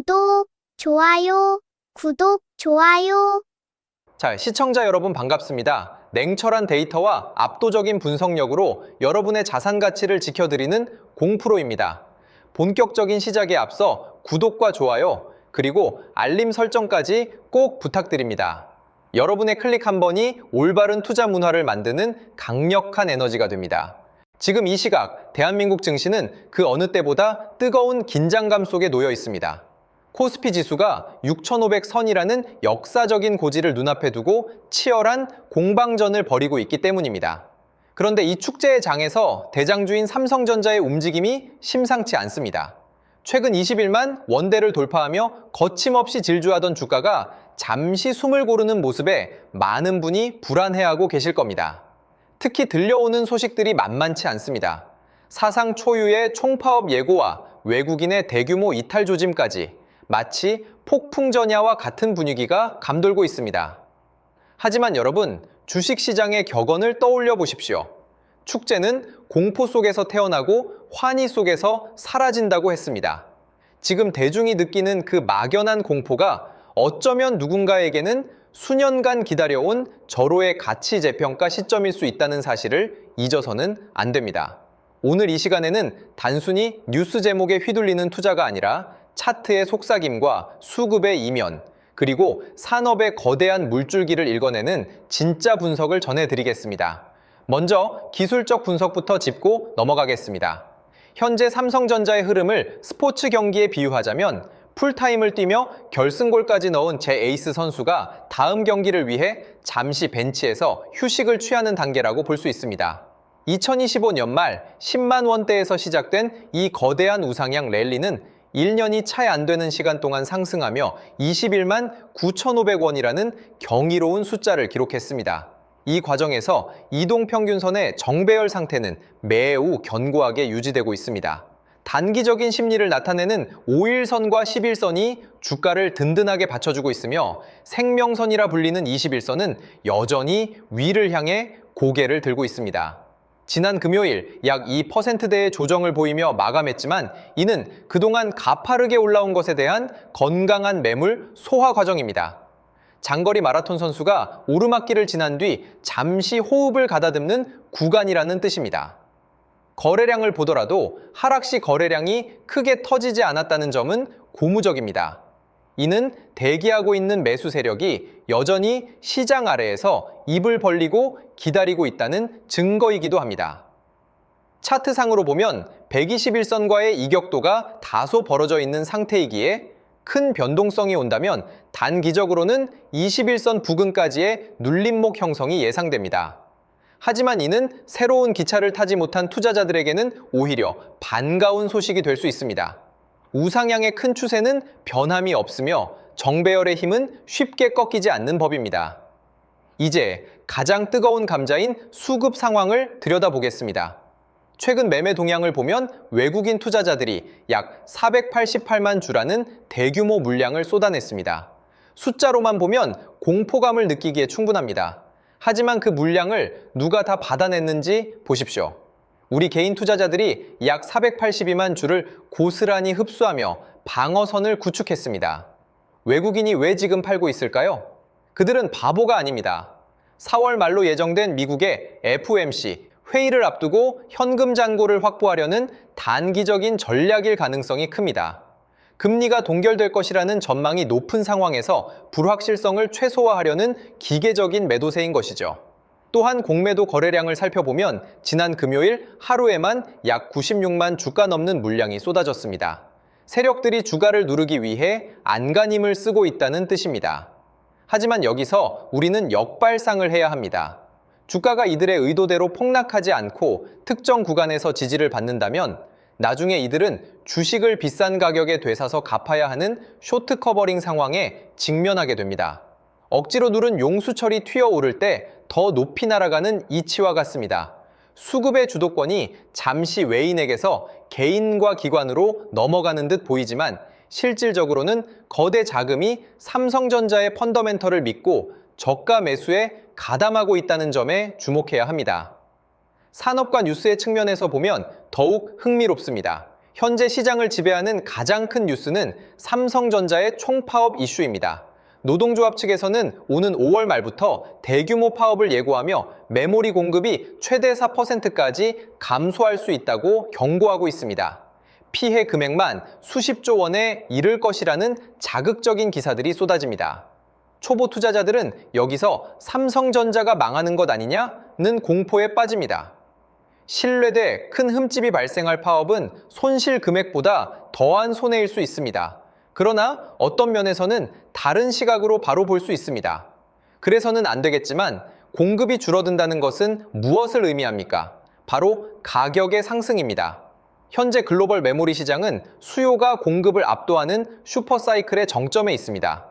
구독, 좋아요, 구독, 좋아요. 자, 시청자 여러분 반갑습니다. 냉철한 데이터와 압도적인 분석력으로 여러분의 자산 가치를 지켜드리는 공프로입니다. 본격적인 시작에 앞서 구독과 좋아요, 그리고 알림 설정까지 꼭 부탁드립니다. 여러분의 클릭 한 번이 올바른 투자 문화를 만드는 강력한 에너지가 됩니다. 지금 이 시각 대한민국 증시는 그 어느 때보다 뜨거운 긴장감 속에 놓여 있습니다. 코스피 지수가 6,500선이라는 역사적인 고지를 눈앞에 두고 치열한 공방전을 벌이고 있기 때문입니다. 그런데 이 축제의 장에서 대장주인 삼성전자의 움직임이 심상치 않습니다. 최근 20일만 원대를 돌파하며 거침없이 질주하던 주가가 잠시 숨을 고르는 모습에 많은 분이 불안해하고 계실 겁니다. 특히 들려오는 소식들이 만만치 않습니다. 사상 초유의 총파업 예고와 외국인의 대규모 이탈 조짐까지 마치 폭풍전야와 같은 분위기가 감돌고 있습니다. 하지만 여러분, 주식시장의 격언을 떠올려 보십시오. 축제는 공포 속에서 태어나고 환희 속에서 사라진다고 했습니다. 지금 대중이 느끼는 그 막연한 공포가 어쩌면 누군가에게는 수년간 기다려온 절호의 가치 재평가 시점일 수 있다는 사실을 잊어서는 안 됩니다. 오늘 이 시간에는 단순히 뉴스 제목에 휘둘리는 투자가 아니라 차트의 속삭임과 수급의 이면, 그리고 산업의 거대한 물줄기를 읽어내는 진짜 분석을 전해드리겠습니다. 먼저 기술적 분석부터 짚고 넘어가겠습니다. 현재 삼성전자의 흐름을 스포츠 경기에 비유하자면 풀타임을 뛰며 결승골까지 넣은 제 에이스 선수가 다음 경기를 위해 잠시 벤치에서 휴식을 취하는 단계라고 볼 수 있습니다. 2025 연말 10만 원대에서 시작된 이 거대한 우상향 랠리는 1년이 채 안 되는 시간 동안 상승하며 21만 9,500원이라는 경이로운 숫자를 기록했습니다. 이 과정에서 이동평균선의 정배열 상태는 매우 견고하게 유지되고 있습니다. 단기적인 심리를 나타내는 5일선과 11선이 주가를 든든하게 받쳐주고 있으며 생명선이라 불리는 21선은 여전히 위를 향해 고개를 들고 있습니다. 지난 금요일 약 2%대의 조정을 보이며 마감했지만 이는 그동안 가파르게 올라온 것에 대한 건강한 매물 소화 과정입니다. 장거리 마라톤 선수가 오르막길을 지난 뒤 잠시 호흡을 가다듬는 구간이라는 뜻입니다. 거래량을 보더라도 하락 시 거래량이 크게 터지지 않았다는 점은 고무적입니다. 이는 대기하고 있는 매수 세력이 여전히 시장 아래에서 입을 벌리고 기다리고 있다는 증거이기도 합니다. 차트상으로 보면 121선과의 이격도가 다소 벌어져 있는 상태이기에 큰 변동성이 온다면 단기적으로는 21선 부근까지의 눌림목 형성이 예상됩니다. 하지만 이는 새로운 기차를 타지 못한 투자자들에게는 오히려 반가운 소식이 될 수 있습니다. 우상향의 큰 추세는 변함이 없으며 정배열의 힘은 쉽게 꺾이지 않는 법입니다. 이제 가장 뜨거운 감자인 수급 상황을 들여다보겠습니다. 최근 매매 동향을 보면 외국인 투자자들이 약 488만 주라는 대규모 물량을 쏟아냈습니다. 숫자로만 보면 공포감을 느끼기에 충분합니다. 하지만 그 물량을 누가 다 받아냈는지 보십시오. 우리 개인 투자자들이 약 482만 주를 고스란히 흡수하며 방어선을 구축했습니다. 외국인이 왜 지금 팔고 있을까요? 그들은 바보가 아닙니다. 4월 말로 예정된 미국의 FOMC 회의를 앞두고 현금 잔고를 확보하려는 단기적인 전략일 가능성이 큽니다. 금리가 동결될 것이라는 전망이 높은 상황에서 불확실성을 최소화하려는 기계적인 매도세인 것이죠. 또한 공매도 거래량을 살펴보면 지난 금요일 하루에만 약 96만 주가 넘는 물량이 쏟아졌습니다. 세력들이 주가를 누르기 위해 안간힘을 쓰고 있다는 뜻입니다. 하지만 여기서 우리는 역발상을 해야 합니다. 주가가 이들의 의도대로 폭락하지 않고 특정 구간에서 지지를 받는다면 나중에 이들은 주식을 비싼 가격에 되사서 갚아야 하는 쇼트 커버링 상황에 직면하게 됩니다. 억지로 누른 용수철이 튀어오를 때 더 높이 날아가는 이치와 같습니다. 수급의 주도권이 잠시 외인에게서 개인과 기관으로 넘어가는 듯 보이지만 실질적으로는 거대 자금이 삼성전자의 펀더멘털을 믿고 저가 매수에 가담하고 있다는 점에 주목해야 합니다. 산업과 뉴스의 측면에서 보면 더욱 흥미롭습니다. 현재 시장을 지배하는 가장 큰 뉴스는 삼성전자의 총파업 이슈입니다. 노동조합 측에서는 오는 5월 말부터 대규모 파업을 예고하며 메모리 공급이 최대 4%까지 감소할 수 있다고 경고하고 있습니다. 피해 금액만 수십조 원에 이를 것이라는 자극적인 기사들이 쏟아집니다. 초보 투자자들은 여기서 삼성전자가 망하는 것 아니냐는 공포에 빠집니다. 신뢰돼 큰 흠집이 발생할 파업은 손실 금액보다 더한 손해일 수 있습니다. 그러나 어떤 면에서는 다른 시각으로 바로 볼 수 있습니다. 그래서는 안 되겠지만 공급이 줄어든다는 것은 무엇을 의미합니까? 바로 가격의 상승입니다. 현재 글로벌 메모리 시장은 수요가 공급을 압도하는 슈퍼사이클의 정점에 있습니다.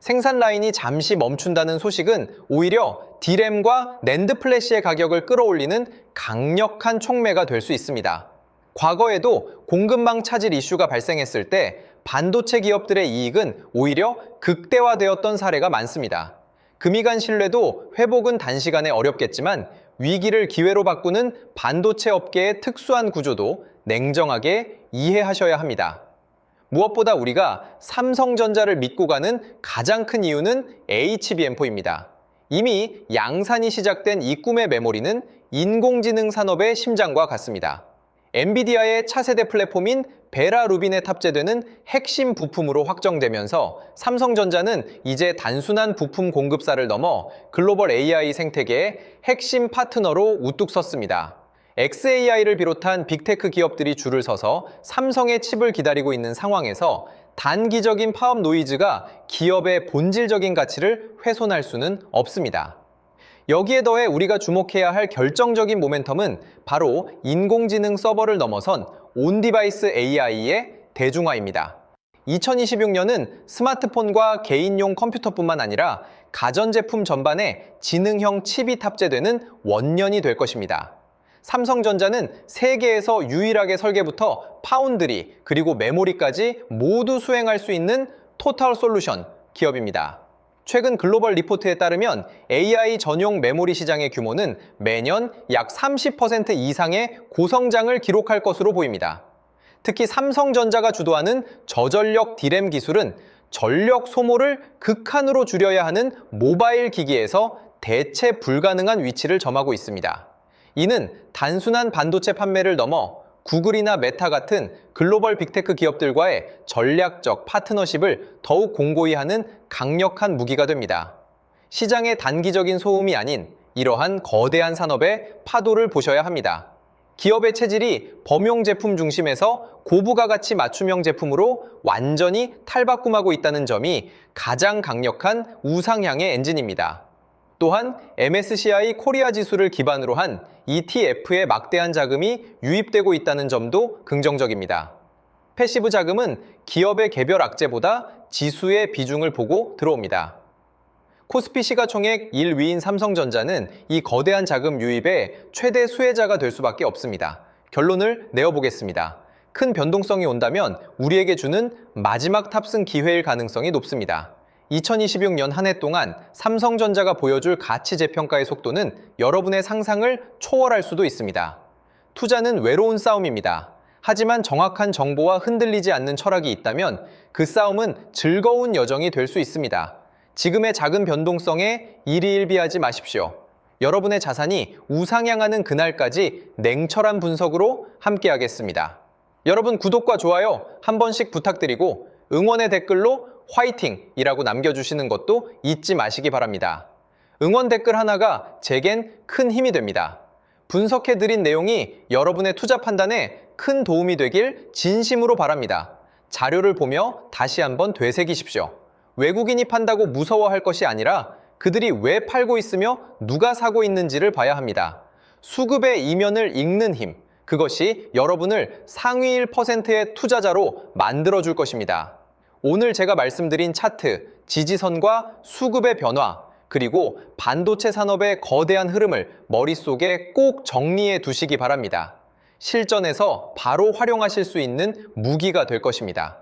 생산 라인이 잠시 멈춘다는 소식은 오히려 D램과 낸드 플래시의 가격을 끌어올리는 강력한 촉매가 될 수 있습니다. 과거에도 공급망 차질 이슈가 발생했을 때 반도체 기업들의 이익은 오히려 극대화되었던 사례가 많습니다. 금이 간 신뢰도 회복은 단시간에 어렵겠지만 위기를 기회로 바꾸는 반도체 업계의 특수한 구조도 냉정하게 이해하셔야 합니다. 무엇보다 우리가 삼성전자를 믿고 가는 가장 큰 이유는 HBM4입니다. 이미 양산이 시작된 이 꿈의 메모리는 인공지능 산업의 심장과 같습니다. 엔비디아의 차세대 플랫폼인 베라 루빈에 탑재되는 핵심 부품으로 확정되면서 삼성전자는 이제 단순한 부품 공급사를 넘어 글로벌 AI 생태계의 핵심 파트너로 우뚝 섰습니다. xAI를 비롯한 빅테크 기업들이 줄을 서서 삼성의 칩을 기다리고 있는 상황에서 단기적인 파업 노이즈가 기업의 본질적인 가치를 훼손할 수는 없습니다. 여기에 더해 우리가 주목해야 할 결정적인 모멘텀은 바로 인공지능 서버를 넘어선 온디바이스 AI의 대중화입니다. 2026년은 스마트폰과 개인용 컴퓨터뿐만 아니라 가전제품 전반에 지능형 칩이 탑재되는 원년이 될 것입니다. 삼성전자는 세계에서 유일하게 설계부터 파운드리 그리고 메모리까지 모두 수행할 수 있는 토탈 솔루션 기업입니다. 최근 글로벌 리포트에 따르면 AI 전용 메모리 시장의 규모는 매년 약 30% 이상의 고성장을 기록할 것으로 보입니다. 특히 삼성전자가 주도하는 저전력 D램 기술은 전력 소모를 극한으로 줄여야 하는 모바일 기기에서 대체 불가능한 위치를 점하고 있습니다. 이는 단순한 반도체 판매를 넘어 구글이나 메타 같은 글로벌 빅테크 기업들과의 전략적 파트너십을 더욱 공고히 하는 강력한 무기가 됩니다. 시장의 단기적인 소음이 아닌 이러한 거대한 산업의 파도를 보셔야 합니다. 기업의 체질이 범용 제품 중심에서 고부가 가치 맞춤형 제품으로 완전히 탈바꿈하고 있다는 점이 가장 강력한 우상향의 엔진입니다. 또한 MSCI 코리아 지수를 기반으로 한 ETF에 막대한 자금이 유입되고 있다는 점도 긍정적입니다. 패시브 자금은 기업의 개별 악재보다 지수의 비중을 보고 들어옵니다. 코스피 시가총액 1위인 삼성전자는 이 거대한 자금 유입의 최대 수혜자가 될 수밖에 없습니다. 결론을 내어보겠습니다. 큰 변동성이 온다면 우리에게 주는 마지막 탑승 기회일 가능성이 높습니다. 2026년 한 해 동안 삼성전자가 보여줄 가치 재평가의 속도는 여러분의 상상을 초월할 수도 있습니다. 투자는 외로운 싸움입니다. 하지만 정확한 정보와 흔들리지 않는 철학이 있다면 그 싸움은 즐거운 여정이 될 수 있습니다. 지금의 작은 변동성에 일희일비하지 마십시오. 여러분의 자산이 우상향하는 그날까지 냉철한 분석으로 함께하겠습니다. 여러분 구독과 좋아요 한 번씩 부탁드리고 응원의 댓글로 화이팅이라고 남겨주시는 것도 잊지 마시기 바랍니다. 응원 댓글 하나가 제겐 큰 힘이 됩니다. 분석해드린 내용이 여러분의 투자 판단에 큰 도움이 되길 진심으로 바랍니다. 자료를 보며 다시 한번 되새기십시오. 외국인이 판다고 무서워할 것이 아니라 그들이 왜 팔고 있으며 누가 사고 있는지를 봐야 합니다. 수급의 이면을 읽는 힘, 그것이 여러분을 상위 1%의 투자자로 만들어줄 것입니다. 오늘 제가 말씀드린 차트, 지지선과 수급의 변화, 그리고 반도체 산업의 거대한 흐름을 머릿속에 꼭 정리해 두시기 바랍니다. 실전에서 바로 활용하실 수 있는 무기가 될 것입니다.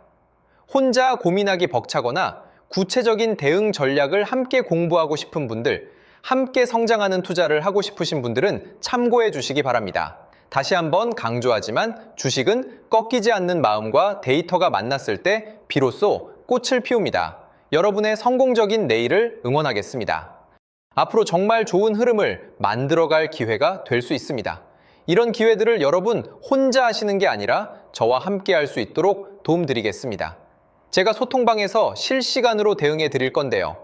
혼자 고민하기 벅차거나 구체적인 대응 전략을 함께 공부하고 싶은 분들, 함께 성장하는 투자를 하고 싶으신 분들은 참고해 주시기 바랍니다. 다시 한번 강조하지만 주식은 꺾이지 않는 마음과 데이터가 만났을 때 비로소 꽃을 피웁니다. 여러분의 성공적인 내일을 응원하겠습니다. 앞으로 정말 좋은 흐름을 만들어갈 기회가 될 수 있습니다. 이런 기회들을 여러분 혼자 하시는 게 아니라 저와 함께 할 수 있도록 도움드리겠습니다. 제가 소통방에서 실시간으로 대응해 드릴 건데요.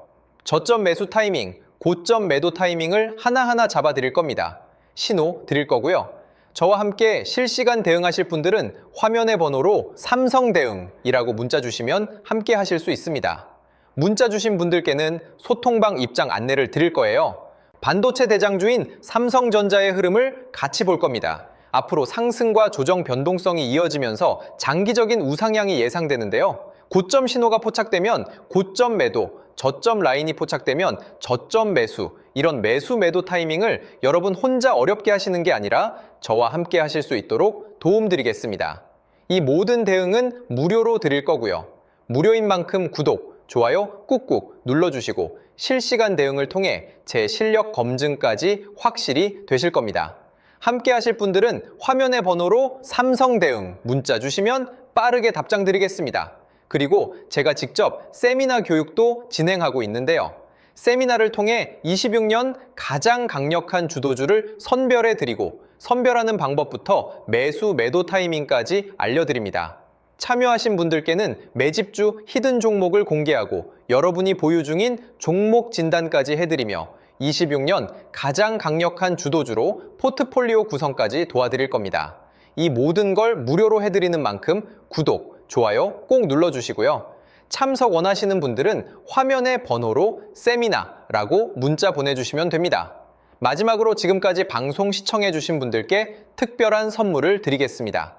저점 매수 타이밍, 고점 매도 타이밍을 하나하나 잡아 드릴 겁니다. 신호 드릴 거고요. 저와 함께 실시간 대응하실 분들은 화면의 번호로 삼성대응이라고 문자 주시면 함께 하실 수 있습니다. 문자 주신 분들께는 소통방 입장 안내를 드릴 거예요. 반도체 대장주인 삼성전자의 흐름을 같이 볼 겁니다. 앞으로 상승과 조정 변동성이 이어지면서 장기적인 우상향이 예상되는데요. 고점 신호가 포착되면 고점 매도, 저점 라인이 포착되면 저점 매수, 이런 매수 매도 타이밍을 여러분 혼자 어렵게 하시는 게 아니라 저와 함께 하실 수 있도록 도움드리겠습니다. 이 모든 대응은 무료로 드릴 거고요. 무료인 만큼 구독, 좋아요 꾹꾹 눌러주시고 실시간 대응을 통해 제 실력 검증까지 확실히 되실 겁니다. 함께 하실 분들은 화면의 번호로 삼성대응 문자 주시면 빠르게 답장 드리겠습니다. 그리고 제가 직접 세미나 교육도 진행하고 있는데요. 세미나를 통해 26년 가장 강력한 주도주를 선별해 드리고 선별하는 방법부터 매수 매도 타이밍까지 알려드립니다. 참여하신 분들께는 매집주 히든 종목을 공개하고 여러분이 보유 중인 종목 진단까지 해드리며 26년 가장 강력한 주도주로 포트폴리오 구성까지 도와드릴 겁니다. 이 모든 걸 무료로 해드리는 만큼 구독, 좋아요 꼭 눌러주시고요. 참석 원하시는 분들은 화면의 번호로 세미나라고 문자 보내주시면 됩니다. 마지막으로 지금까지 방송 시청해주신 분들께 특별한 선물을 드리겠습니다.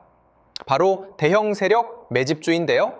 바로 대형 세력 매집주인데요.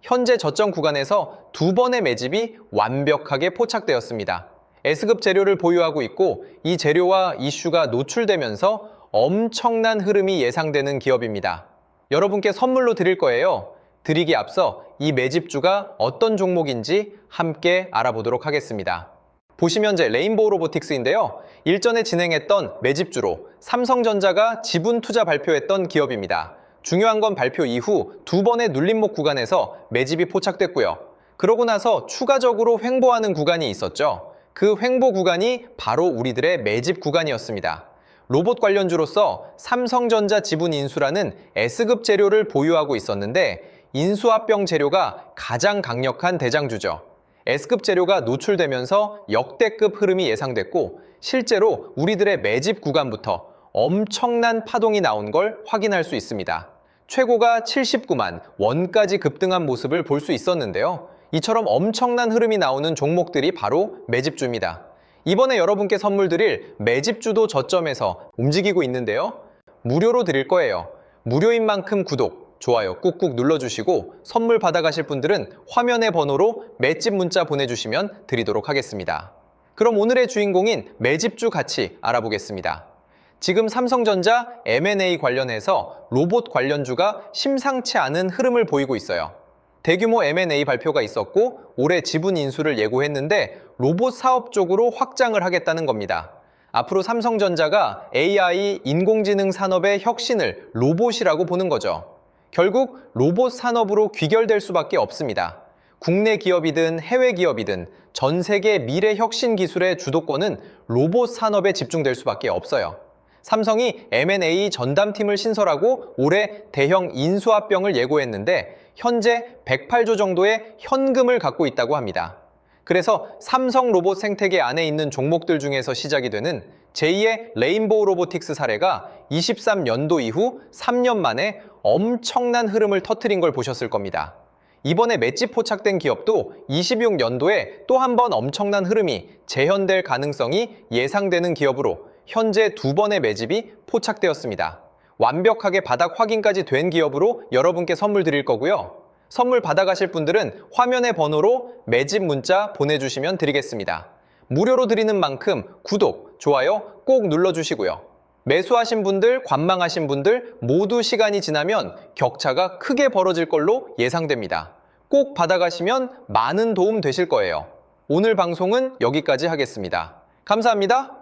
현재 저점 구간에서 두 번의 매집이 완벽하게 포착되었습니다. S급 재료를 보유하고 있고 이 재료와 이슈가 노출되면서 엄청난 흐름이 예상되는 기업입니다. 여러분께 선물로 드릴 거예요. 드리기 앞서 이 매집주가 어떤 종목인지 함께 알아보도록 하겠습니다. 보시면 현재 레인보우 로보틱스인데요. 일전에 진행했던 매집주로 삼성전자가 지분 투자 발표했던 기업입니다. 중요한 건 발표 이후 두 번의 눌림목 구간에서 매집이 포착됐고요. 그러고 나서 추가적으로 횡보하는 구간이 있었죠. 그 횡보 구간이 바로 우리들의 매집 구간이었습니다. 로봇 관련주로서 삼성전자 지분 인수라는 S급 재료를 보유하고 있었는데 인수합병 재료가 가장 강력한 대장주죠. S급 재료가 노출되면서 역대급 흐름이 예상됐고 실제로 우리들의 매집 구간부터 엄청난 파동이 나온 걸 확인할 수 있습니다. 최고가 79만 원까지 급등한 모습을 볼 수 있었는데요. 이처럼 엄청난 흐름이 나오는 종목들이 바로 매집주입니다. 이번에 여러분께 선물 드릴 매집주도 저점에서 움직이고 있는데요. 무료로 드릴 거예요. 무료인 만큼 구독, 좋아요 꾹꾹 눌러주시고 선물 받아가실 분들은 화면의 번호로 매집 문자 보내주시면 드리도록 하겠습니다. 그럼 오늘의 주인공인 매집주 같이 알아보겠습니다. 지금 삼성전자 M&A 관련해서 로봇 관련주가 심상치 않은 흐름을 보이고 있어요. 대규모 M&A 발표가 있었고 올해 지분 인수를 예고했는데 로봇 사업 쪽으로 확장을 하겠다는 겁니다. 앞으로 삼성전자가 AI, 인공지능 산업의 혁신을 로봇이라고 보는 거죠. 결국 로봇 산업으로 귀결될 수밖에 없습니다. 국내 기업이든 해외 기업이든 전 세계 미래 혁신 기술의 주도권은 로봇 산업에 집중될 수밖에 없어요. 삼성이 M&A 전담팀을 신설하고 올해 대형 인수합병을 예고했는데 현재 108조 정도의 현금을 갖고 있다고 합니다. 그래서 삼성 로봇 생태계 안에 있는 종목들 중에서 시작이 되는 제2의 레인보우 로보틱스 사례가 23년도 이후 3년 만에 엄청난 흐름을 터뜨린 걸 보셨을 겁니다. 이번에 맷집 포착된 기업도 26년도에 또 한 번 엄청난 흐름이 재현될 가능성이 예상되는 기업으로 현재 두 번의 매집이 포착되었습니다. 완벽하게 바닥 확인까지 된 기업으로 여러분께 선물 드릴 거고요. 선물 받아가실 분들은 화면의 번호로 매집 문자 보내주시면 드리겠습니다. 무료로 드리는 만큼 구독, 좋아요 꼭 눌러주시고요. 매수하신 분들, 관망하신 분들 모두 시간이 지나면 격차가 크게 벌어질 걸로 예상됩니다. 꼭 받아가시면 많은 도움 되실 거예요. 오늘 방송은 여기까지 하겠습니다. 감사합니다.